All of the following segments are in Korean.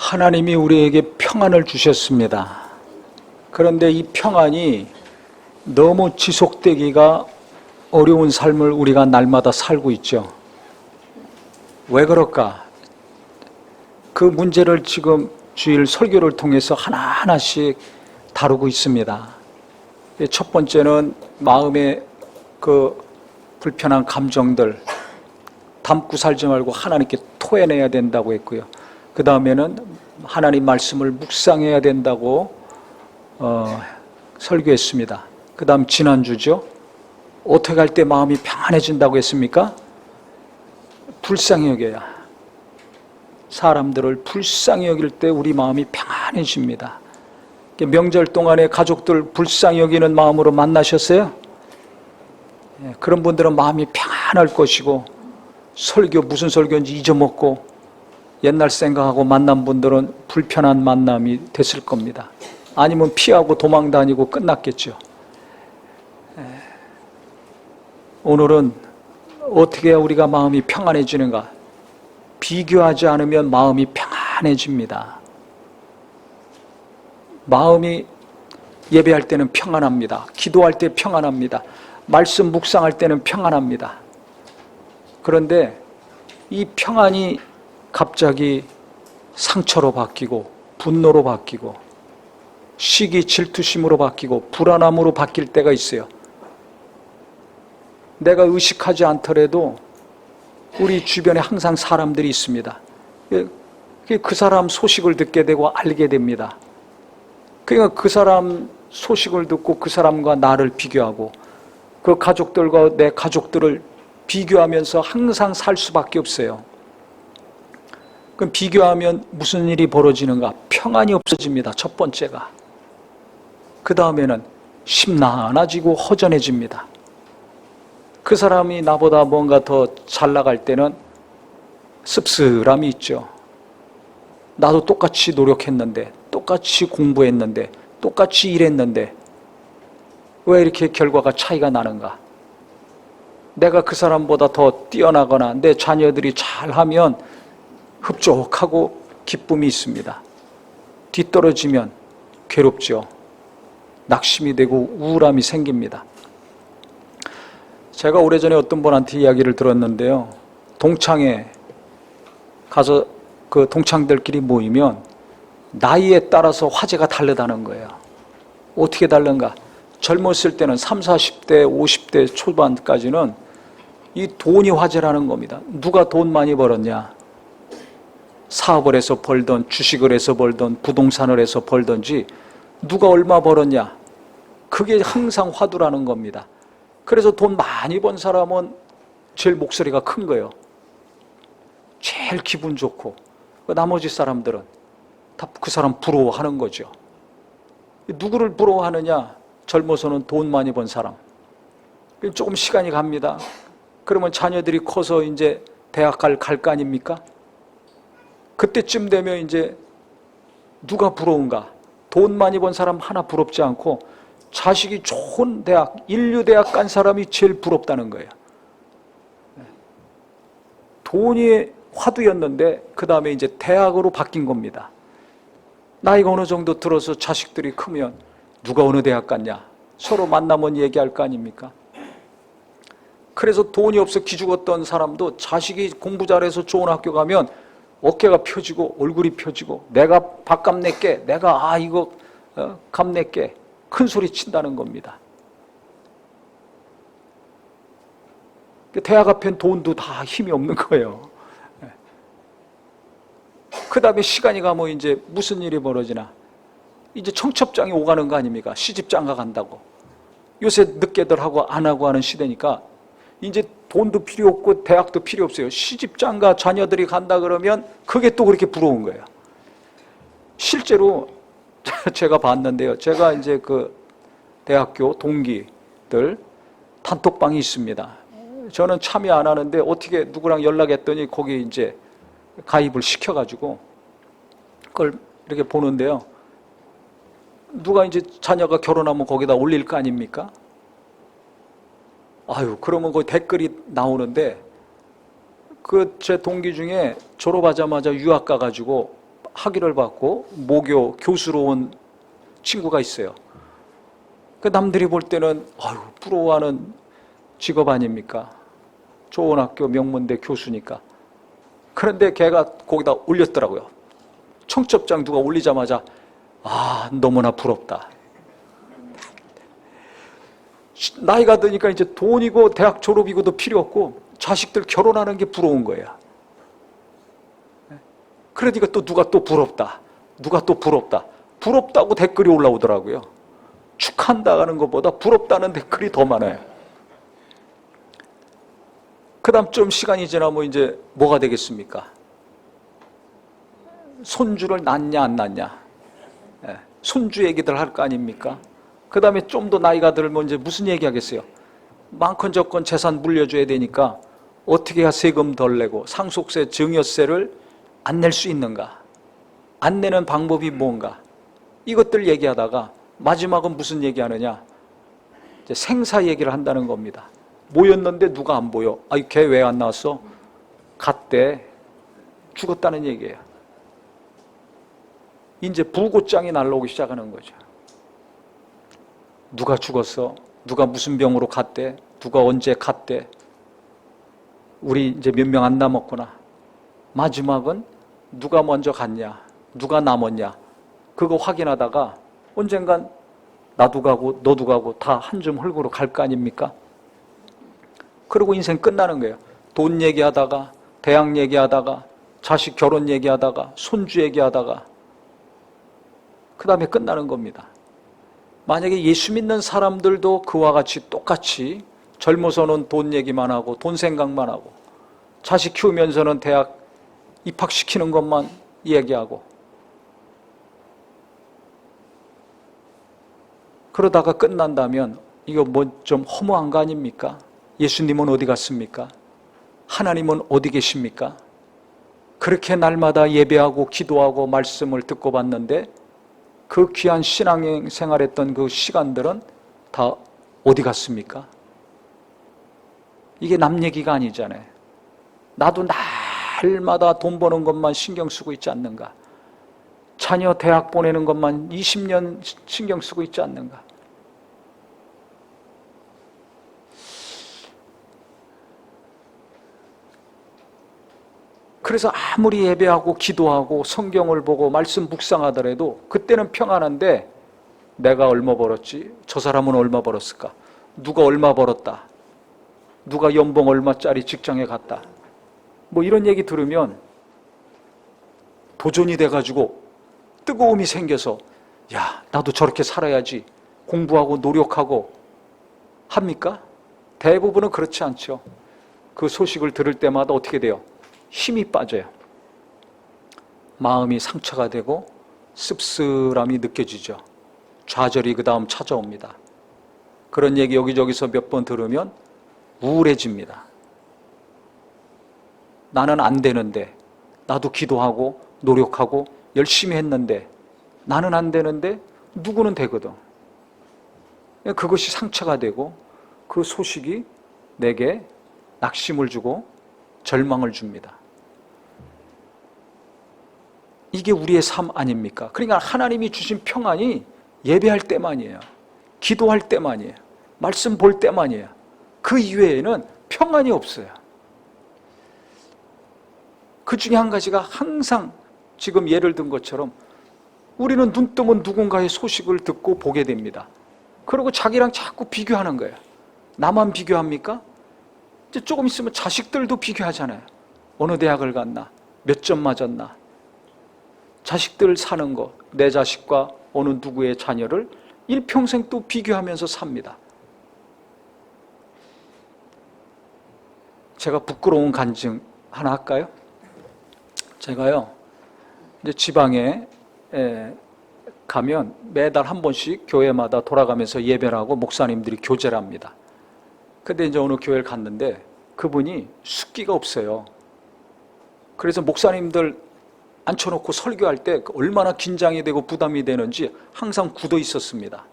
하나님이 우리에게 평안을 주셨습니다. 그런데 이 평안이 너무 지속되기가 어려운 삶을 우리가 날마다 살고 있죠. 왜 그럴까? 그 문제를 지금 주일 설교를 통해서 하나하나씩 다루고 있습니다. 첫 번째는 마음의 그 불편한 감정들 담고 살지 말고 하나님께 토해내야 된다고 했고요. 그 다음에는 하나님 말씀을 묵상해야 된다고 설교했습니다. 그 다음 지난주죠. 어떻게 할 때 마음이 평안해진다고 했습니까? 불쌍히 여겨야. 사람들을 불쌍히 여길 때 우리 마음이 평안해집니다. 명절 동안에 가족들 불쌍히 여기는 마음으로 만나셨어요? 그런 분들은 마음이 평안할 것이고, 설교 무슨 설교인지 잊어먹고 옛날 생각하고 만난 분들은 불편한 만남이 됐을 겁니다. 아니면 피하고 도망 다니고 끝났겠죠. 오늘은 어떻게 해야 우리가 마음이 평안해지는가? 비교하지 않으면 마음이 평안해집니다. 마음이 예배할 때는 평안합니다. 기도할 때 평안합니다. 말씀 묵상할 때는 평안합니다. 그런데 이 평안이 갑자기 상처로 바뀌고 분노로 바뀌고 시기 질투심으로 바뀌고 불안함으로 바뀔 때가 있어요. 내가 의식하지 않더라도 우리 주변에 항상 사람들이 있습니다. 그 사람 소식을 듣게 되고 알게 됩니다. 그러니까 그 사람 소식을 듣고 그 사람과 나를 비교하고 그 가족들과 내 가족들을 비교하면서 항상 살 수밖에 없어요. 그럼 비교하면 무슨 일이 벌어지는가? 평안이 없어집니다. 첫 번째가. 그 다음에는 심란해지고 허전해집니다. 그 사람이 나보다 뭔가 더 잘 나갈 때는 씁쓸함이 있죠. 나도 똑같이 노력했는데, 똑같이 공부했는데, 똑같이 일했는데 왜 이렇게 결과가 차이가 나는가? 내가 그 사람보다 더 뛰어나거나 내 자녀들이 잘하면 흡족하고 기쁨이 있습니다. 뒤떨어지면 괴롭죠. 낙심이 되고 우울함이 생깁니다. 제가 오래전에 어떤 분한테 이야기를 들었는데요. 동창회 가서 그 동창들끼리 모이면 나이에 따라서 화제가 다르다는 거예요. 어떻게 다른가? 젊었을 때는 30, 40대, 50대 초반까지는 이 돈이 화제라는 겁니다. 누가 돈 많이 벌었냐? 사업을 해서 벌던, 주식을 해서 벌던, 부동산을 해서 벌던지 누가 얼마 벌었냐? 그게 항상 화두라는 겁니다. 그래서 돈 많이 번 사람은 제일 목소리가 큰 거예요. 제일 기분 좋고 나머지 사람들은 다 그 사람 부러워하는 거죠. 누구를 부러워하느냐? 젊어서는 돈 많이 번 사람. 조금 시간이 갑니다. 그러면 자녀들이 커서 이제 대학 갈 거 아닙니까? 그때쯤 되면 이제 누가 부러운가? 돈 많이 번 사람 하나 부럽지 않고 자식이 좋은 대학, 인류대학 간 사람이 제일 부럽다는 거예요. 돈이 화두였는데 그 다음에 이제 대학으로 바뀐 겁니다. 나이가 어느 정도 들어서 자식들이 크면 누가 어느 대학 갔냐? 서로 만나면 얘기할 거 아닙니까? 그래서 돈이 없어 기죽었던 사람도 자식이 공부 잘해서 좋은 학교 가면 어깨가 펴지고 얼굴이 펴지고 내가 밥값 낼게, 내가 이거 값 낼게 큰 소리 친다는 겁니다. 대학 앞엔 돈도 다 힘이 없는 거예요. 그 다음에 시간이 가면 이제 무슨 일이 벌어지나? 이제 청첩장이 오가는 거 아닙니까? 시집장가 간다고. 요새 늦게들 하고 안 하고 하는 시대니까 이제 돈도 필요 없고 대학도 필요 없어요. 시집장가 자녀들이 간다 그러면 그게 또 그렇게 부러운 거예요. 실제로 제가 봤는데요. 제가 이제 그 대학교 동기들 단톡방이 있습니다. 저는 참여 안 하는데 어떻게 누구랑 연락했더니 거기 이제 가입을 시켜가지고 그걸 이렇게 보는데요. 누가 이제 자녀가 결혼하면 거기다 올릴 거 아닙니까? 그러면 그 댓글이 나오는데 그 제 동기 중에 졸업하자마자 유학 가가지고 학위를 받고 모교 교수로 온 친구가 있어요. 그 남들이 볼 때는 아유, 부러워하는 직업 아닙니까? 좋은 학교 명문대 교수니까. 그런데 걔가 거기다 올렸더라고요. 청첩장 누가 올리자마자 아, 너무나 부럽다. 나이가 드니까 이제 돈이고 대학 졸업이고도 필요 없고 자식들 결혼하는 게 부러운 거예요. 그러니까 또 누가 또 부럽다. 누가 또 부럽다. 부럽다고 댓글이 올라오더라고요. 축한다는 것보다 부럽다는 댓글이 더 많아요. 그 다음 좀 시간이 지나면 이제 뭐가 되겠습니까? 손주를 낳냐 안 낳냐. 손주 얘기들 할 거 아닙니까? 그 다음에 좀 더 나이가 들면 이제 무슨 얘기 하겠어요? 많건 적건 재산 물려줘야 되니까 어떻게 해야 세금 덜 내고 상속세, 증여세를 안 낼 수 있는가? 안 내는 방법이 뭔가? 이것들 얘기하다가 마지막은 무슨 얘기하느냐? 이제 생사 얘기를 한다는 겁니다. 모였는데 누가 안 보여? 아이, 걔 왜 안 나왔어? 갔대. 죽었다는 얘기예요. 이제 불꽃장이 날라오기 시작하는 거죠. 누가 죽었어? 누가 무슨 병으로 갔대? 누가 언제 갔대? 우리 이제 몇 명 안 남았구나. 마지막은 누가 먼저 갔냐? 누가 남았냐? 그거 확인하다가 언젠간 나도 가고 너도 가고 다 한 줌 흙으로 갈 거 아닙니까? 그리고 인생 끝나는 거예요. 돈 얘기하다가, 대학 얘기하다가, 자식 결혼 얘기하다가, 손주 얘기하다가 그 다음에 끝나는 겁니다. 만약에 예수 믿는 사람들도 그와 같이 똑같이 젊어서는 돈 얘기만 하고 돈 생각만 하고 자식 키우면서는 대학 입학시키는 것만 얘기하고 그러다가 끝난다면 이거 뭐 좀 허무한 거 아닙니까? 예수님은 어디 갔습니까? 하나님은 어디 계십니까? 그렇게 날마다 예배하고 기도하고 말씀을 듣고 봤는데 그 귀한 신앙 생활했던 그 시간들은 다 어디 갔습니까? 이게 남 얘기가 아니잖아요. 나도 날마다 돈 버는 것만 신경 쓰고 있지 않는가? 자녀 대학 보내는 것만 20년 신경 쓰고 있지 않는가? 그래서 아무리 예배하고 기도하고 성경을 보고 말씀 묵상하더라도 그때는 평안한데 내가 얼마 벌었지? 저 사람은 얼마 벌었을까? 누가 얼마 벌었다? 누가 연봉 얼마짜리 직장에 갔다? 뭐 이런 얘기 들으면 도전이 돼가지고 뜨거움이 생겨서 야, 나도 저렇게 살아야지 공부하고 노력하고 합니까? 대부분은 그렇지 않죠. 그 소식을 들을 때마다 어떻게 돼요? 힘이 빠져요. 마음이 상처가 되고 씁쓸함이 느껴지죠. 좌절이 그 다음 찾아옵니다. 그런 얘기 여기저기서 몇 번 들으면 우울해집니다. 나는 안 되는데, 나도 기도하고 노력하고 열심히 했는데 나는 안 되는데 누구는 되거든. 그것이 상처가 되고 그 소식이 내게 낙심을 주고 절망을 줍니다. 이게 우리의 삶 아닙니까? 그러니까 하나님이 주신 평안이 예배할 때만이에요. 기도할 때만이에요. 말씀 볼 때만이에요. 그 이외에는 평안이 없어요. 그 중에 한 가지가 항상 지금 예를 든 것처럼 우리는 눈 뜨면 누군가의 소식을 듣고 보게 됩니다. 그리고 자기랑 자꾸 비교하는 거예요. 나만 비교합니까? 이제 조금 있으면 자식들도 비교하잖아요. 어느 대학을 갔나? 몇 점 맞았나? 자식들 사는 거, 내 자식과 어느 누구의 자녀를 일평생 또 비교하면서 삽니다. 제가 부끄러운 간증 하나 할까요? 제가요, 이제 지방에 가면 매달 한 번씩 교회마다 돌아가면서 예배를 하고 목사님들이 교제를 합니다. 근데 이제 어느 교회를 갔는데 그분이 숫기가 없어요. 그래서 목사님들 앉혀놓고 설교할 때 얼마나 긴장이 되고 부담이 되는지 항상 굳어 있었습니다.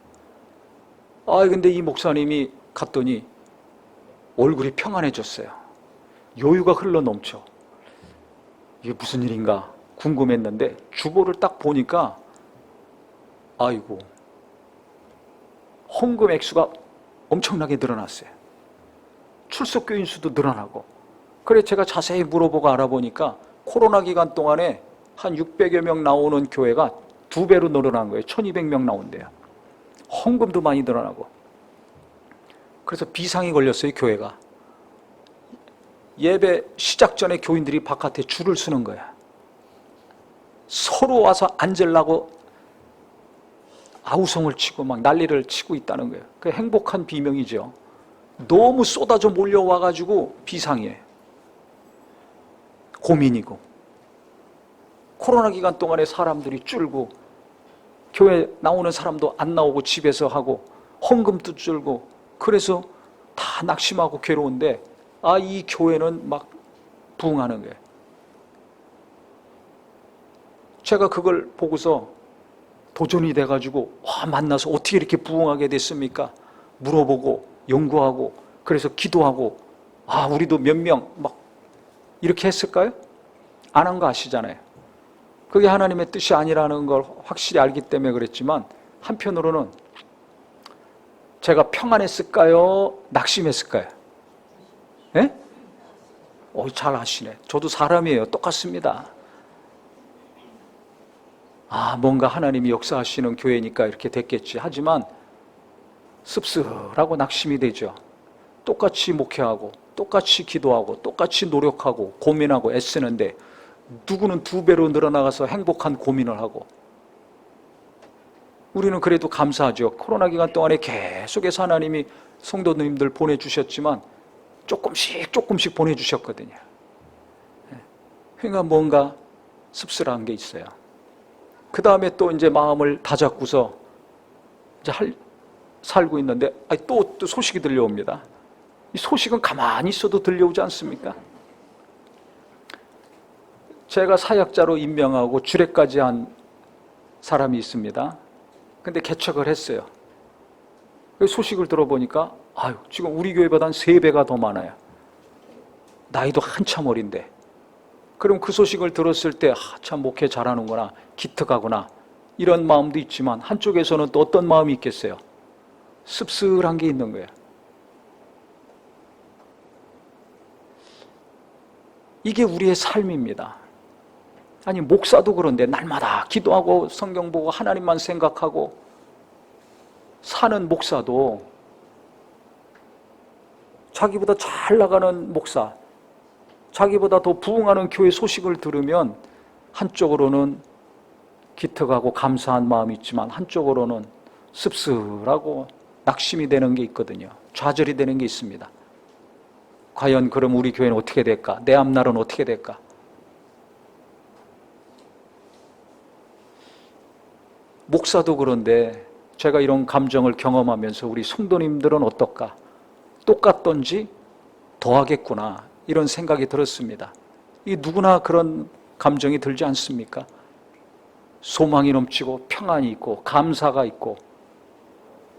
근데 이 목사님이 갔더니 얼굴이 평안해졌어요. 여유가 흘러 넘쳐. 이게 무슨 일인가 궁금했는데 주보를 딱 보니까 아이고, 헌금 액수가 엄청나게 늘어났어요. 출석교인 수도 늘어나고. 그래 제가 자세히 물어보고 알아보니까 코로나 기간 동안에 한 600여 명 나오는 교회가 2배로 늘어난 거예요. 1200명 나온대요. 헌금도 많이 늘어나고. 그래서 비상이 걸렸어요, 교회가. 예배 시작 전에 교인들이 바깥에 줄을 서는 거야. 서로 와서 앉으려고 아우성을 치고 막 난리를 치고 있다는 거예요. 그 행복한 비명이죠. 너무 쏟아져 몰려와가지고 비상이에요. 고민이고. 코로나 기간 동안에 사람들이 줄고 교회 나오는 사람도 안 나오고 집에서 하고 헌금도 줄고 그래서 다 낙심하고 괴로운데 이 교회는 막 부흥하는 거예요. 제가 그걸 보고서 도전이 돼가지고 만나서 어떻게 이렇게 부흥하게 됐습니까? 물어보고 연구하고 그래서 기도하고 우리도 몇 명 막 이렇게 했을까요? 안 한 거 아시잖아요. 그게 하나님의 뜻이 아니라는 걸 확실히 알기 때문에 그랬지만 한편으로는 제가 평안했을까요? 낙심했을까요? 예? 잘 아시네. 저도 사람이에요. 똑같습니다. 뭔가 하나님이 역사하시는 교회니까 이렇게 됐겠지. 하지만 씁쓸하고 낙심이 되죠. 똑같이 목회하고 똑같이 기도하고 똑같이 노력하고 고민하고 애쓰는데 누구는 2배로 늘어나가서 행복한 고민을 하고 우리는 그래도 감사하죠. 코로나 기간 동안에 계속해서 하나님이 성도님들 보내주셨지만 조금씩 보내주셨거든요. 그러니까 뭔가 씁쓸한 게 있어요. 그 다음에 또 이제 마음을 다잡고서 이제 살고 있는데 또 소식이 들려옵니다. 이 소식은 가만히 있어도 들려오지 않습니까? 제가 사역자로 임명하고 주례까지 한 사람이 있습니다. 근데 개척을 했어요. 소식을 들어보니까 지금 우리 교회보다 한 3배가 더 많아요. 나이도 한참 어린데. 그럼 그 소식을 들었을 때 참 목회 잘하는구나, 기특하구나 이런 마음도 있지만 한쪽에서는 또 어떤 마음이 있겠어요? 씁쓸한 게 있는 거예요. 이게 우리의 삶입니다. 아니 목사도 그런데 날마다 기도하고 성경 보고 하나님만 생각하고 사는 목사도 자기보다 잘 나가는 목사, 자기보다 더 부흥하는 교회 소식을 들으면 한쪽으로는 기특하고 감사한 마음이 있지만 한쪽으로는 씁쓸하고 낙심이 되는 게 있거든요. 좌절이 되는 게 있습니다. 과연 그럼 우리 교회는 어떻게 될까? 내 앞날은 어떻게 될까? 목사도 그런데 제가 이런 감정을 경험하면서 우리 성도님들은 어떨까? 똑같던지 더하겠구나 이런 생각이 들었습니다. 이 누구나 그런 감정이 들지 않습니까? 소망이 넘치고 평안이 있고 감사가 있고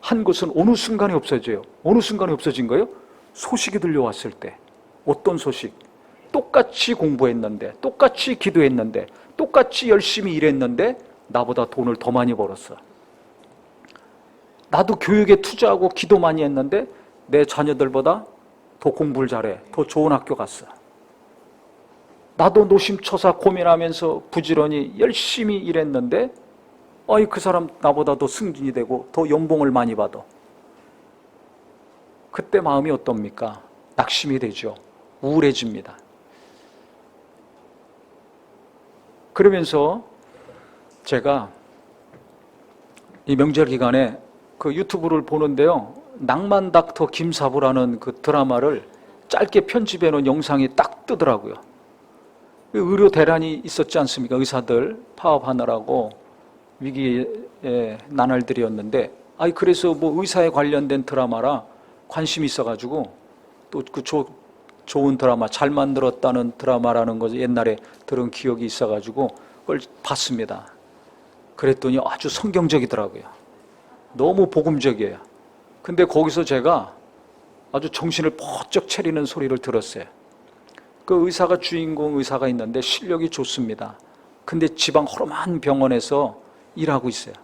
한 것은 어느 순간에 없어져요. 어느 순간에 없어진 거예요? 소식이 들려왔을 때. 어떤 소식? 똑같이 공부했는데 똑같이 기도했는데 똑같이 열심히 일했는데 나보다 돈을 더 많이 벌었어. 나도 교육에 투자하고 기도 많이 했는데 내 자녀들보다 더 공부를 잘해. 더 좋은 학교 갔어. 나도 노심초사 고민하면서 부지런히 열심히 일했는데 그 사람 나보다 더 승진이 되고 더 연봉을 많이 받아. 그때 마음이 어떻습니까? 낙심이 되죠. 우울해집니다. 그러면서 제가 이 명절 기간에 그 유튜브를 보는데요. 낭만 닥터 김사부라는 그 드라마를 짧게 편집해 놓은 영상이 딱 뜨더라고요. 의료 대란이 있었지 않습니까? 의사들 파업하느라고 위기의 나날들이었는데 그래서 뭐 의사에 관련된 드라마라 관심이 있어가지고 또 그 좋은 드라마 잘 만들었다는 드라마라는 거 옛날에 들은 기억이 있어가지고 그걸 봤습니다. 그랬더니 아주 성경적이더라고요. 너무 복음적이에요. 근데 거기서 제가 아주 정신을 번쩍 차리는 소리를 들었어요. 그 의사가 주인공 의사가 있는데 실력이 좋습니다. 근데 지방 허름한 병원에서 일하고 있어요.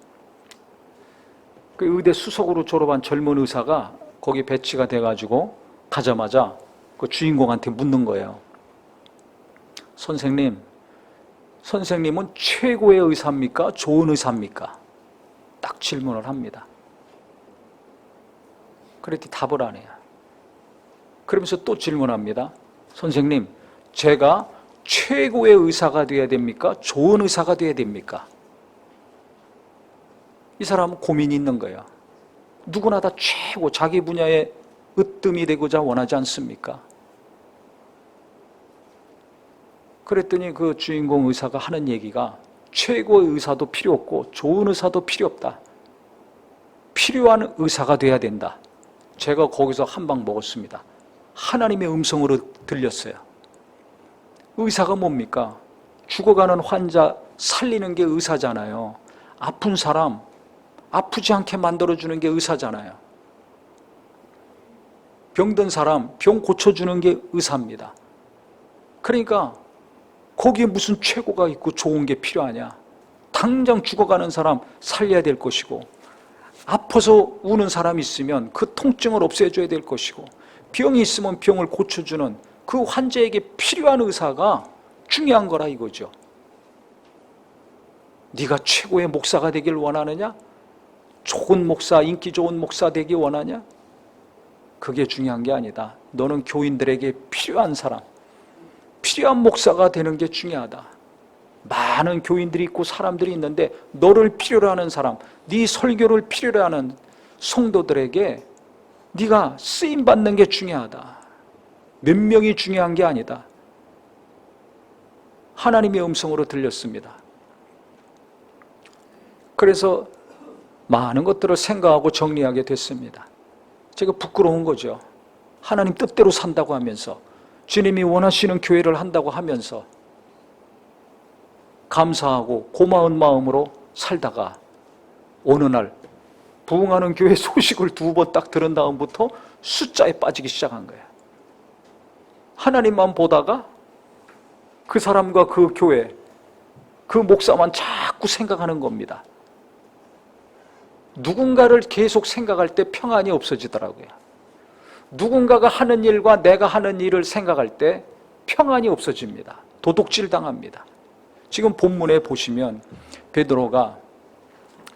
그 의대 수석으로 졸업한 젊은 의사가 거기 배치가 돼가지고 가자마자 그 주인공한테 묻는 거예요. 선생님은 최고의 의사입니까? 좋은 의사입니까? 딱 질문을 합니다. 그랬더니 답을 안 해요. 그러면서 또 질문합니다. 선생님, 제가 최고의 의사가 되어야 됩니까? 좋은 의사가 되어야 됩니까? 이 사람은 고민이 있는 거예요. 누구나 다 최고, 자기 분야에 으뜸이 되고자 원하지 않습니까? 그랬더니 그 주인공 의사가 하는 얘기가 최고의 의사도 필요 없고 좋은 의사도 필요 없다. 필요한 의사가 돼야 된다. 제가 거기서 한 방 먹었습니다. 하나님의 음성으로 들렸어요. 의사가 뭡니까? 죽어가는 환자 살리는 게 의사잖아요. 아픈 사람 아프지 않게 만들어주는 게 의사잖아요. 병든 사람 병 고쳐주는 게 의사입니다. 그러니까 거기에 무슨 최고가 있고 좋은 게 필요하냐? 당장 죽어가는 사람 살려야 될 것이고, 아파서 우는 사람이 있으면 그 통증을 없애줘야 될 것이고, 병이 있으면 병을 고쳐주는 그 환자에게 필요한 의사가 중요한 거라 이거죠. 네가 최고의 목사가 되길 원하느냐? 좋은 목사, 인기 좋은 목사 되기 원하냐? 그게 중요한 게 아니다. 너는 교인들에게 필요한 사람, 필요한 목사가 되는 게 중요하다. 많은 교인들이 있고 사람들이 있는데 너를 필요로 하는 사람, 네 설교를 필요로 하는 성도들에게 네가 쓰임받는 게 중요하다. 몇 명이 중요한 게 아니다. 하나님의 음성으로 들렸습니다. 그래서 많은 것들을 생각하고 정리하게 됐습니다. 제가 부끄러운 거죠. 하나님 뜻대로 산다고 하면서, 주님이 원하시는 교회를 한다고 하면서 감사하고 고마운 마음으로 살다가 어느 날 부흥하는 교회 소식을 2번 딱 들은 다음부터 숫자에 빠지기 시작한 거예요. 하나님만 보다가 그 사람과 그 교회, 그 목사만 자꾸 생각하는 겁니다. 누군가를 계속 생각할 때 평안이 없어지더라고요. 누군가가 하는 일과 내가 하는 일을 생각할 때 평안이 없어집니다. 도둑질 당합니다. 지금 본문에 보시면 베드로가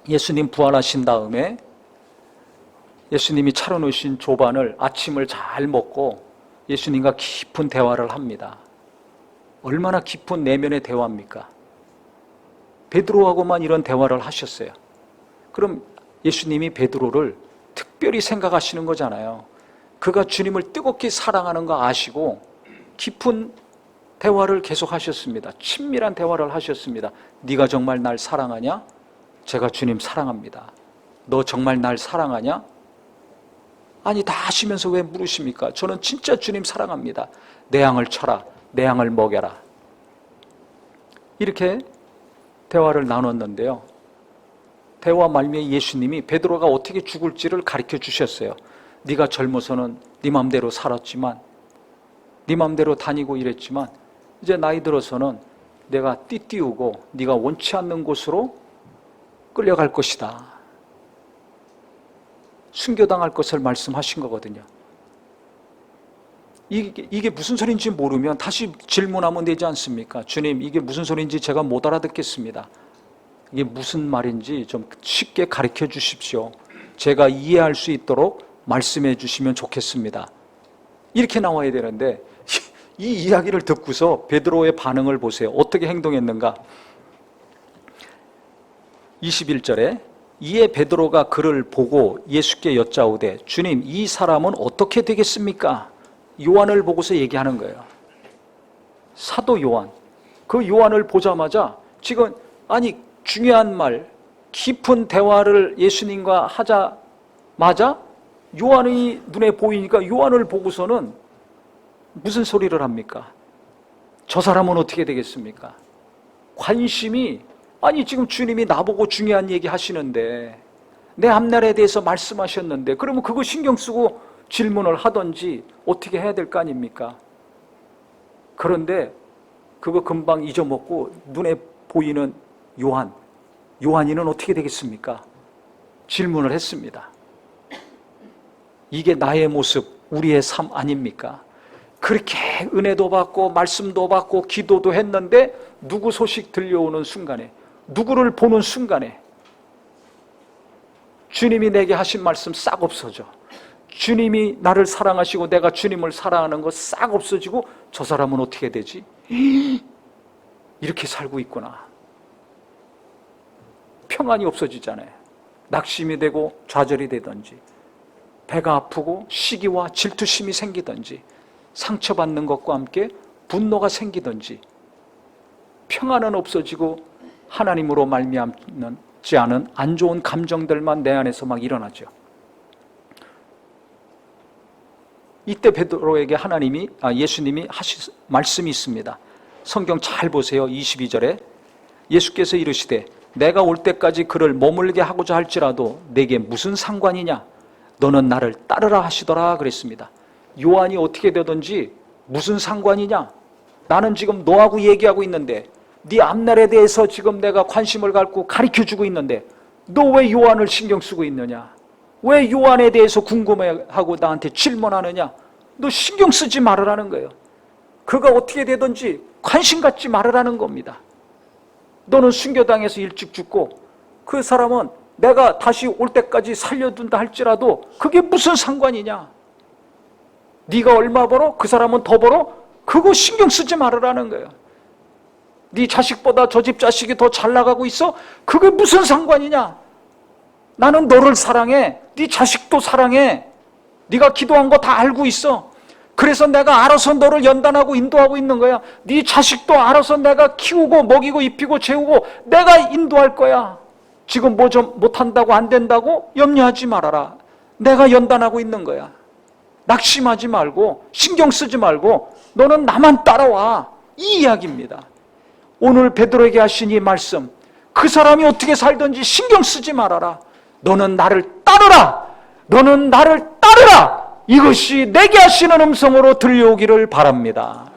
예수님 부활하신 다음에 예수님이 차려놓으신 조반을 아침을 잘 먹고 예수님과 깊은 대화를 합니다. 얼마나 깊은 내면의 대화입니까? 베드로하고만 이런 대화를 하셨어요. 그럼 예수님이 베드로를 특별히 생각하시는 거잖아요. 그가 주님을 뜨겁게 사랑하는 거 아시고 깊은 대화를 계속 하셨습니다. 친밀한 대화를 하셨습니다. 네가 정말 날 사랑하냐? 제가 주님 사랑합니다. 너 정말 날 사랑하냐? 아니 다 하시면서 왜 물으십니까? 저는 진짜 주님 사랑합니다. 내 양을 쳐라. 내 양을 먹여라. 이렇게 대화를 나눴는데요. 대화 말미에 예수님이 베드로가 어떻게 죽을지를 가르쳐 주셨어요. 네가 젊어서는 네 맘대로 살았지만, 네 맘대로 다니고 이랬지만 이제 나이 들어서는 내가 띠띠우고 네가 원치 않는 곳으로 끌려갈 것이다. 순교당할 것을 말씀하신 거거든요. 이게 무슨 소리인지 모르면 다시 질문하면 되지 않습니까? 주님, 이게 무슨 소리인지 제가 못 알아듣겠습니다. 이게 무슨 말인지 좀 쉽게 가르쳐 주십시오. 제가 이해할 수 있도록 말씀해 주시면 좋겠습니다. 이렇게 나와야 되는데 이 이야기를 듣고서 베드로의 반응을 보세요. 어떻게 행동했는가? 21절에 이에 베드로가 그를 보고 예수께 여짜오되 주님, 이 사람은 어떻게 되겠습니까? 요한을 보고서 얘기하는 거예요. 사도 요한. 그 요한을 보자마자 지금 아니 중요한 말, 깊은 대화를 예수님과 하자마자 요한이 눈에 보이니까 요한을 보고서는 무슨 소리를 합니까? 저 사람은 어떻게 되겠습니까? 관심이, 아니 지금 주님이 나보고 중요한 얘기 하시는데, 내 앞날에 대해서 말씀하셨는데 그러면 그거 신경 쓰고 질문을 하든지 어떻게 해야 될 거 아닙니까? 그런데 그거 금방 잊어먹고 눈에 보이는 요한이는 어떻게 되겠습니까? 질문을 했습니다. 이게 나의 모습, 우리의 삶 아닙니까? 그렇게 은혜도 받고 말씀도 받고 기도도 했는데 누구 소식 들려오는 순간에, 누구를 보는 순간에 주님이 내게 하신 말씀 싹 없어져. 주님이 나를 사랑하시고 내가 주님을 사랑하는 거 싹 없어지고 저 사람은 어떻게 되지? 이렇게 살고 있구나. 평안이 없어지잖아요. 낙심이 되고 좌절이 되든지, 배가 아프고 시기와 질투심이 생기든지, 상처받는 것과 함께 분노가 생기든지, 평안은 없어지고 하나님으로 말미암지 않은 안 좋은 감정들만 내 안에서 막 일어나죠. 이때 베드로에게 예수님이 하신 말씀이 있습니다. 성경 잘 보세요. 22절에 예수께서 이르시되 내가 올 때까지 그를 머물게 하고자 할지라도 내게 무슨 상관이냐? 너는 나를 따르라 하시더라 그랬습니다. 요한이 어떻게 되든지 무슨 상관이냐? 나는 지금 너하고 얘기하고 있는데, 네 앞날에 대해서 지금 내가 관심을 갖고 가르쳐주고 있는데 너 왜 요한을 신경 쓰고 있느냐? 왜 요한에 대해서 궁금해하고 나한테 질문하느냐? 너 신경 쓰지 말으라는 거예요. 그가 어떻게 되든지 관심 갖지 말으라는 겁니다. 너는 순교당해서 일찍 죽고 그 사람은 내가 다시 올 때까지 살려둔다 할지라도 그게 무슨 상관이냐? 네가 얼마 벌어? 그 사람은 더 벌어? 그거 신경 쓰지 말으라는 거예요. 네 자식보다 저 집 자식이 더 잘 나가고 있어? 그게 무슨 상관이냐? 나는 너를 사랑해. 네 자식도 사랑해. 네가 기도한 거 다 알고 있어. 그래서 내가 알아서 너를 연단하고 인도하고 있는 거야. 네 자식도 알아서 내가 키우고 먹이고 입히고 재우고 내가 인도할 거야. 지금 뭐 좀 못한다고 안 된다고 염려하지 말아라. 내가 연단하고 있는 거야. 낙심하지 말고 신경 쓰지 말고 너는 나만 따라와. 이 이야기입니다. 오늘 베드로에게 하신 이 말씀, 그 사람이 어떻게 살든지 신경 쓰지 말아라. 너는 나를 따르라. 너는 나를 따르라. 이것이 내게 하시는 음성으로 들려오기를 바랍니다.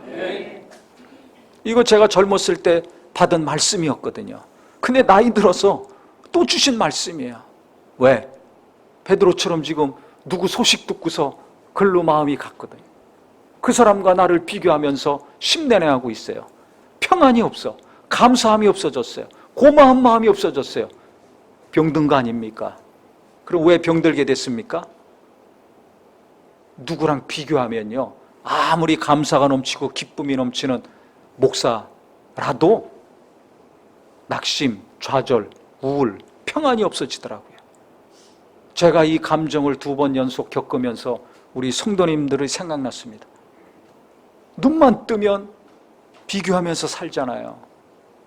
이거 제가 젊었을 때 받은 말씀이었거든요. 근데 나이 들어서 또 주신 말씀이에요. 왜? 베드로처럼 지금 누구 소식 듣고서 글로 마음이 갔거든요. 그 사람과 나를 비교하면서 심내내하고 있어요. 평안이 없어. 감사함이 없어졌어요. 고마운 마음이 없어졌어요. 병든 거 아닙니까? 그럼 왜 병들게 됐습니까? 누구랑 비교하면요, 아무리 감사가 넘치고 기쁨이 넘치는 목사라도 낙심, 좌절, 우울, 평안이 없어지더라고요. 제가 이 감정을 2번 연속 겪으면서 우리 성도님들이 생각났습니다. 눈만 뜨면 비교하면서 살잖아요.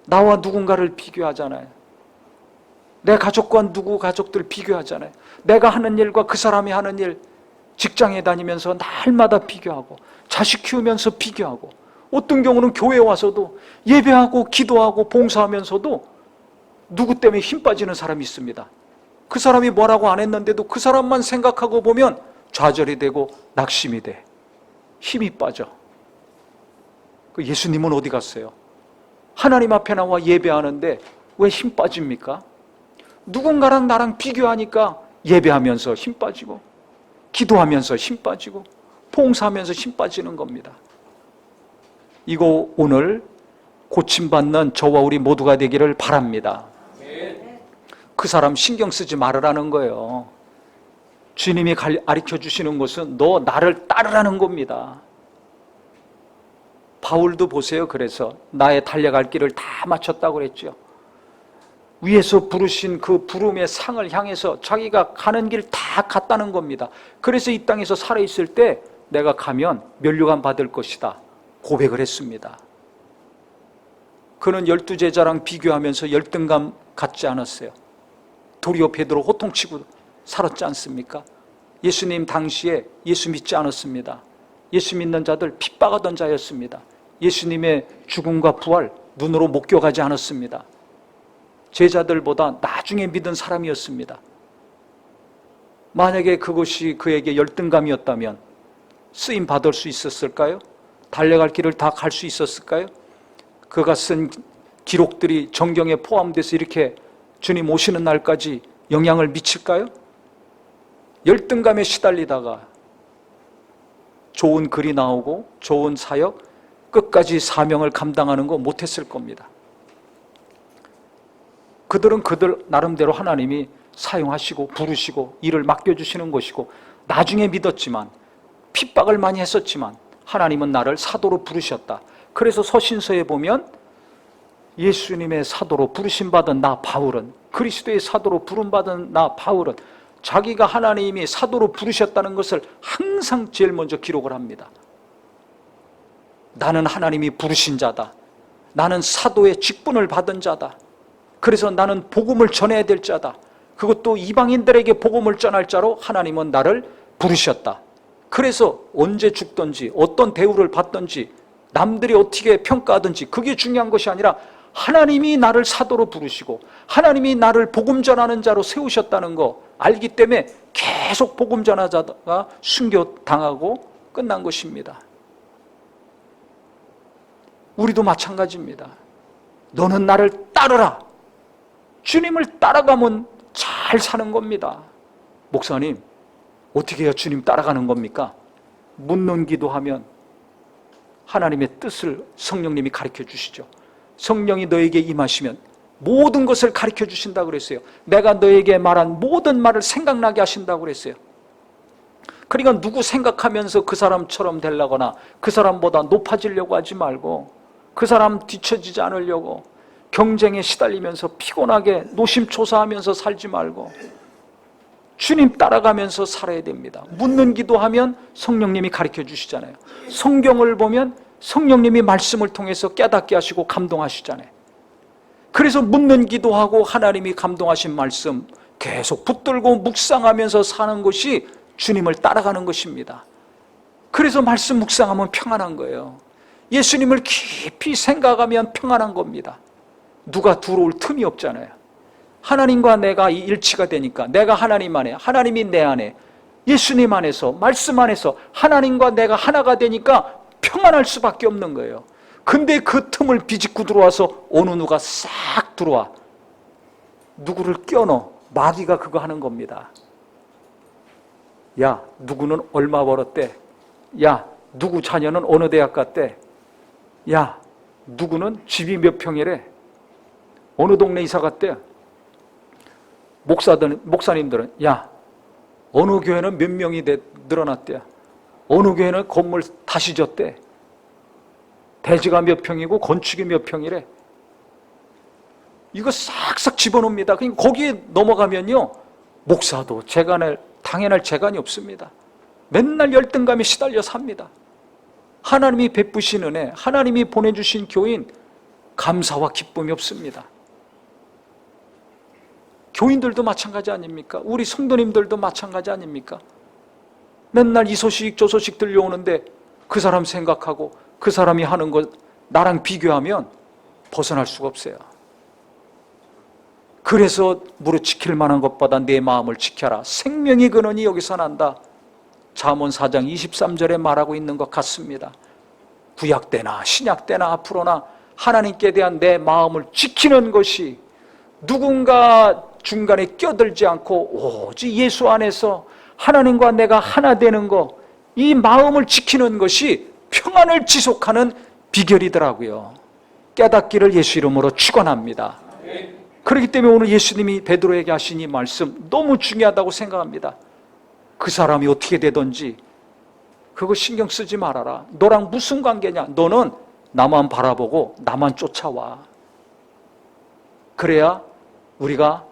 나와 누군가를 비교하잖아요. 내 가족과 누구 가족들 비교하잖아요. 내가 하는 일과 그 사람이 하는 일, 직장에 다니면서 날마다 비교하고, 자식 키우면서 비교하고, 어떤 경우는 교회 와서도 예배하고 기도하고 봉사하면서도 누구 때문에 힘 빠지는 사람이 있습니다. 그 사람이 뭐라고 안 했는데도 그 사람만 생각하고 보면 좌절이 되고 낙심이 돼. 힘이 빠져. 그 예수님은 어디 갔어요? 하나님 앞에 나와 예배하는데 왜 힘 빠집니까? 누군가랑 나랑 비교하니까 예배하면서 힘 빠지고, 기도하면서 힘 빠지고, 봉사하면서 힘 빠지는 겁니다. 이거 오늘 고침받는 저와 우리 모두가 되기를 바랍니다. 그 사람 신경 쓰지 말으라는 거예요. 주님이 가르쳐 주시는 것은 너 나를 따르라는 겁니다. 바울도 보세요. 그래서 나의 달려갈 길을 다 마쳤다고 그랬죠. 위에서 부르신 그 부름의 상을 향해서 자기가 가는 길 다 갔다는 겁니다. 그래서 이 땅에서 살아있을 때 내가 가면 면류관 받을 것이다 고백을 했습니다. 그는 12제자랑 비교하면서 열등감 갖지 않았어요. 도리어 베드로 호통치고 살았지 않습니까? 예수님 당시에 예수 믿지 않았습니다. 예수 믿는 자들 핍박하던 자였습니다. 예수님의 죽음과 부활 눈으로 목격하지 않았습니다. 제자들보다 나중에 믿은 사람이었습니다. 만약에 그것이 그에게 열등감이었다면 쓰임 받을 수 있었을까요? 달려갈 길을 다 갈 수 있었을까요? 그가 쓴 기록들이 정경에 포함돼서 이렇게 주님 오시는 날까지 영향을 미칠까요? 열등감에 시달리다가 좋은 글이 나오고 좋은 사역, 끝까지 사명을 감당하는 거 못했을 겁니다. 그들은 그들 나름대로 하나님이 사용하시고 부르시고 일을 맡겨주시는 것이고, 나중에 믿었지만 핍박을 많이 했었지만 하나님은 나를 사도로 부르셨다. 그래서 서신서에 보면 예수님의 사도로 부르심받은 나 바울은, 그리스도의 사도로 부름받은 나 바울은, 자기가 하나님이 사도로 부르셨다는 것을 항상 제일 먼저 기록을 합니다. 나는 하나님이 부르신 자다. 나는 사도의 직분을 받은 자다. 그래서 나는 복음을 전해야 될 자다. 그것도 이방인들에게 복음을 전할 자로 하나님은 나를 부르셨다. 그래서 언제 죽든지 어떤 대우를 받든지 남들이 어떻게 평가하든지 그게 중요한 것이 아니라 하나님이 나를 사도로 부르시고 하나님이 나를 복음 전하는 자로 세우셨다는 거 알기 때문에 계속 복음 전하자가 순교당하고 끝난 것입니다. 우리도 마찬가지입니다. 너는 나를 따르라. 주님을 따라가면 잘 사는 겁니다. 목사님, 어떻게 해야 주님 따라가는 겁니까? 묻는 기도하면 하나님의 뜻을 성령님이 가르쳐 주시죠. 성령이 너에게 임하시면 모든 것을 가르쳐 주신다고 그랬어요. 내가 너에게 말한 모든 말을 생각나게 하신다고 그랬어요. 그러니까 누구 생각하면서 그 사람처럼 되려거나 그 사람보다 높아지려고 하지 말고, 그 사람 뒤처지지 않으려고 경쟁에 시달리면서 피곤하게 노심초사하면서 살지 말고 주님 따라가면서 살아야 됩니다. 묻는 기도하면 성령님이 가르쳐 주시잖아요. 성경을 보면 성령님이 말씀을 통해서 깨닫게 하시고 감동하시잖아요. 그래서 묻는 기도하고 하나님이 감동하신 말씀 계속 붙들고 묵상하면서 사는 것이 주님을 따라가는 것입니다. 그래서 말씀 묵상하면 평안한 거예요. 예수님을 깊이 생각하면 평안한 겁니다. 누가 들어올 틈이 없잖아요. 하나님과 내가 이 일치가 되니까, 내가 하나님 안에, 하나님이 내 안에, 예수님 안에서, 말씀 안에서 하나님과 내가 하나가 되니까 평안할 수밖에 없는 거예요. 근데 그 틈을 비집고 들어와서 어느 누가 싹 들어와 누구를 껴넣어. 마귀가 그거 하는 겁니다. 야, 누구는 얼마 벌었대. 야, 누구 자녀는 어느 대학 갔대. 야, 누구는 집이 몇 평이래. 어느 동네 이사 갔대. 목사님들은 야, 어느 교회는 몇 명이 늘어났대. 어느 교회는 건물 다시 졌대. 대지가 몇 평이고 건축이 몇 평이래. 이거 싹싹 집어넣습니다. 그러니까 거기에 넘어가면요, 목사도 당연할 재간이 없습니다. 맨날 열등감에 시달려 삽니다. 하나님이 베푸신 은혜, 하나님이 보내주신 교인, 감사와 기쁨이 없습니다. 교인들도 마찬가지 아닙니까? 우리 성도님들도 마찬가지 아닙니까? 맨날 이 소식 저 소식 들려오는데 그 사람 생각하고 그 사람이 하는 것 나랑 비교하면 벗어날 수가 없어요. 그래서 무릇 지킬 만한 것보다 내 마음을 지켜라. 생명의 근원이 여기서 난다. 잠언 4장 23절에 말하고 있는 것 같습니다. 구약 때나 신약 때나 앞으로나 하나님께 대한 내 마음을 지키는 것이, 누군가 중간에 껴들지 않고 오직 예수 안에서 하나님과 내가 하나 되는 것, 이 마음을 지키는 것이 평안을 지속하는 비결이더라고요. 깨닫기를 예수 이름으로 축원합니다. 그렇기 때문에 오늘 예수님이 베드로에게 하신 이 말씀 너무 중요하다고 생각합니다. 그 사람이 어떻게 되든지 그거 신경 쓰지 말아라. 너랑 무슨 관계냐? 너는 나만 바라보고 나만 쫓아와. 그래야 우리가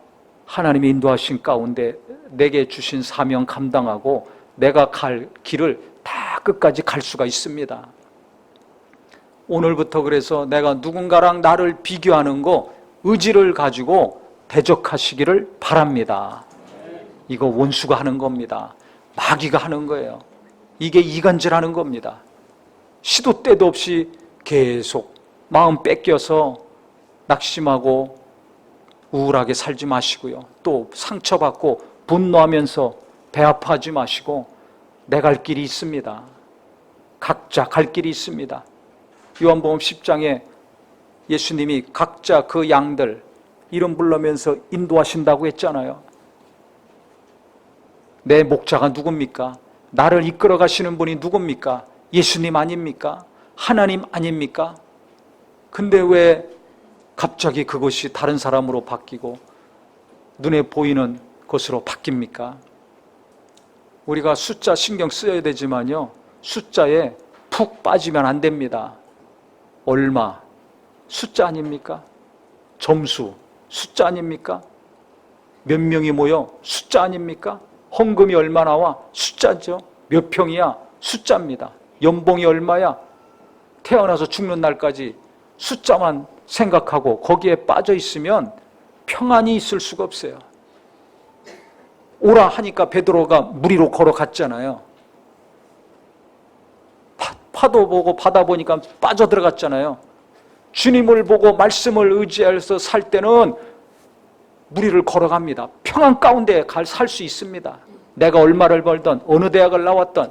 하나님이 인도하신 가운데 내게 주신 사명 감당하고 내가 갈 길을 다 끝까지 갈 수가 있습니다. 오늘부터 그래서 내가 누군가랑 나를 비교하는 거 의지를 가지고 대적하시기를 바랍니다. 이거 원수가 하는 겁니다. 마귀가 하는 거예요. 이게 이간질하는 겁니다. 시도 때도 없이 계속 마음 뺏겨서 낙심하고 우울하게 살지 마시고요. 또 상처받고 분노하면서 배 아파하지 마시고, 내 갈 길이 있습니다. 각자 갈 길이 있습니다. 요한복음 10장에 예수님이 각자 그 양들 이름 부르면서 인도하신다고 했잖아요. 내 목자가 누굽니까? 나를 이끌어 가시는 분이 누굽니까? 예수님 아닙니까? 하나님 아닙니까? 근데 왜 갑자기 그것이 다른 사람으로 바뀌고 눈에 보이는 것으로 바뀝니까? 우리가 숫자 신경 써야 되지만요, 숫자에 푹 빠지면 안 됩니다. 얼마, 숫자 아닙니까? 점수, 숫자 아닙니까? 몇 명이 모여, 숫자 아닙니까? 헌금이 얼마 나와? 숫자죠. 몇 평이야? 숫자입니다. 연봉이 얼마야? 태어나서 죽는 날까지 숫자만 생각하고 거기에 빠져 있으면 평안이 있을 수가 없어요. 오라 하니까 베드로가 물 위로 걸어갔잖아요. 파도 보고 바다 보니까 빠져들어갔잖아요. 주님을 보고 말씀을 의지해서 살 때는 물 위를 걸어갑니다. 평안 가운데 살 수 있습니다. 내가 얼마를 벌든 어느 대학을 나왔든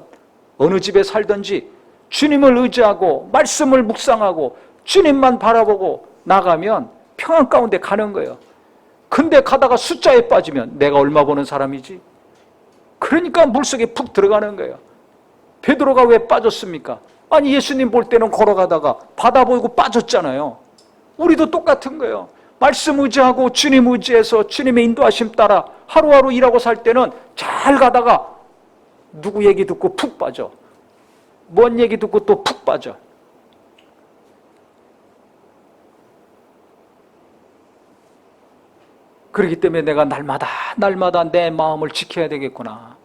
어느 집에 살든지 주님을 의지하고 말씀을 묵상하고 주님만 바라보고 나가면 평안 가운데 가는 거예요. 근데 가다가 숫자에 빠지면 내가 얼마 버는 사람이지? 그러니까 물속에 푹 들어가는 거예요. 베드로가 왜 빠졌습니까? 아니 예수님 볼 때는 걸어가다가 바다 보이고 빠졌잖아요. 우리도 똑같은 거예요. 말씀 의지하고 주님 의지해서 주님의 인도하심 따라 하루하루 일하고 살 때는 잘 가다가 누구 얘기 듣고 푹 빠져. 뭔 얘기 듣고 또 푹 빠져. 그렇기 때문에 내가 날마다 내 마음을 지켜야 되겠구나.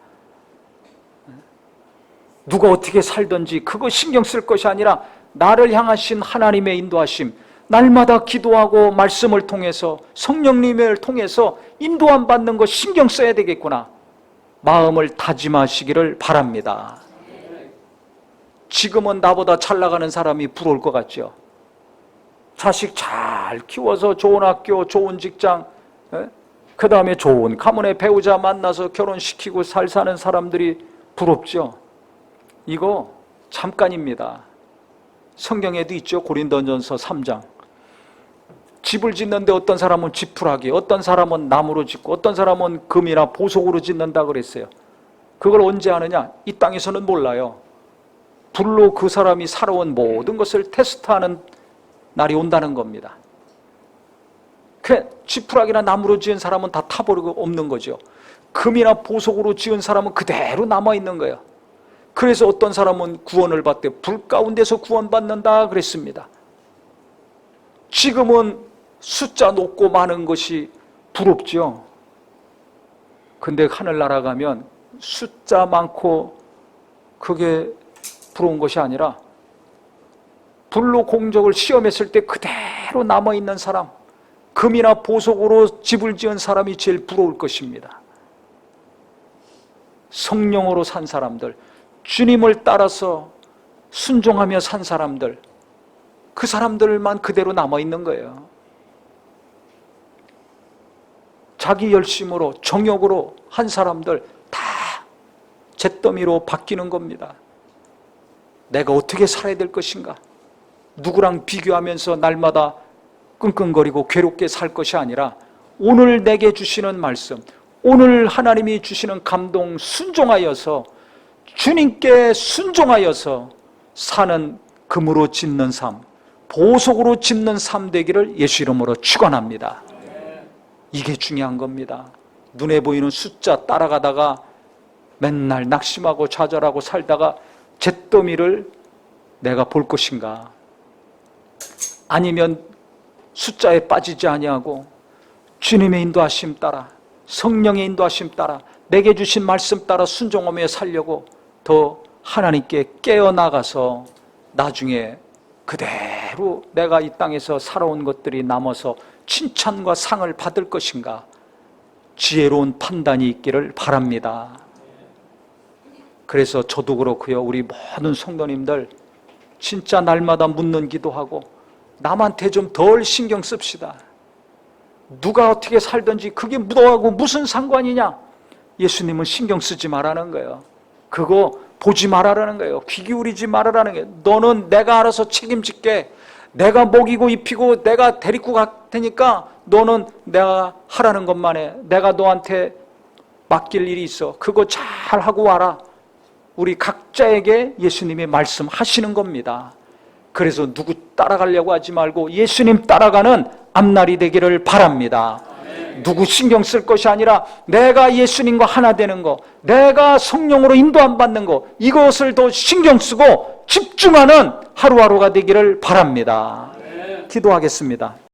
누가 어떻게 살든지 그거 신경 쓸 것이 아니라 나를 향하신 하나님의 인도하심, 날마다 기도하고 말씀을 통해서 성령님을 통해서 인도함 받는 거 신경 써야 되겠구나. 마음을 다짐하시기를 바랍니다. 지금은 나보다 잘 나가는 사람이 부러울 것 같죠. 자식 잘 키워서 좋은 학교, 좋은 직장, 그 다음에 좋은 가문의 배우자 만나서 결혼시키고 사는 사람들이 부럽죠. 이거 잠깐입니다. 성경에도 있죠. 고린도전서 3장. 집을 짓는데 어떤 사람은 지푸라기, 어떤 사람은 나무로 짓고 어떤 사람은 금이나 보석으로 짓는다 그랬어요. 그걸 언제 하느냐? 이 땅에서는 몰라요. 불로 그 사람이 살아온 모든 것을 테스트하는 날이 온다는 겁니다. 그 지푸라기나 나무로 지은 사람은 다 타버리고 없는 거죠. 금이나 보석으로 지은 사람은 그대로 남아있는 거예요. 그래서 어떤 사람은 구원을 받되 불 가운데서 구원받는다 그랬습니다. 지금은 숫자 높고 많은 것이 부럽죠. 근데 하늘나라 가면 숫자 많고 그게 부러운 것이 아니라 불로 공적을 시험했을 때 그대로 남아있는 사람, 금이나 보석으로 집을 지은 사람이 제일 부러울 것입니다. 성령으로 산 사람들, 주님을 따라서 순종하며 산 사람들, 그 사람들만 그대로 남아있는 거예요. 자기 열심으로 정욕으로 한 사람들 다 잿더미로 바뀌는 겁니다. 내가 어떻게 살아야 될 것인가? 누구랑 비교하면서 날마다 끙끙거리고 괴롭게 살 것이 아니라 오늘 내게 주시는 말씀, 오늘 하나님이 주시는 감동 순종하여서 주님께 순종하여서 사는 금으로 짓는 삶, 보석으로 짓는 삶 되기를 예수 이름으로 축원합니다. 이게 중요한 겁니다. 눈에 보이는 숫자 따라가다가 맨날 낙심하고 좌절하고 살다가 잿더미를 내가 볼 것인가? 아니면 숫자에 빠지지 아니하고 주님의 인도하심 따라, 성령의 인도하심 따라, 내게 주신 말씀 따라 순종하며 살려고 더 하나님께 깨어나가서 나중에 그대로 내가 이 땅에서 살아온 것들이 남아서 칭찬과 상을 받을 것인가? 지혜로운 판단이 있기를 바랍니다. 그래서 저도 그렇고요, 우리 모든 성도님들 진짜 날마다 묻는 기도하고 남한테 좀 덜 신경 씁시다. 누가 어떻게 살든지 그게 너하고 무슨 상관이냐? 예수님은 신경 쓰지 말라는 거예요. 그거 보지 말라는 거예요. 귀 기울이지 말라는 거예요. 너는 내가 알아서 책임질게. 내가 먹이고 입히고 내가 데리고 갈 테니까 너는 내가 하라는 것만 해. 내가 너한테 맡길 일이 있어. 그거 잘 하고 와라. 우리 각자에게 예수님이 말씀하시는 겁니다. 그래서 누구 따라가려고 하지 말고 예수님 따라가는 앞날이 되기를 바랍니다. 누구 신경 쓸 것이 아니라 내가 예수님과 하나 되는 거, 내가 성령으로 인도함 받는 거, 이것을 더 신경 쓰고 집중하는 하루하루가 되기를 바랍니다. 기도하겠습니다.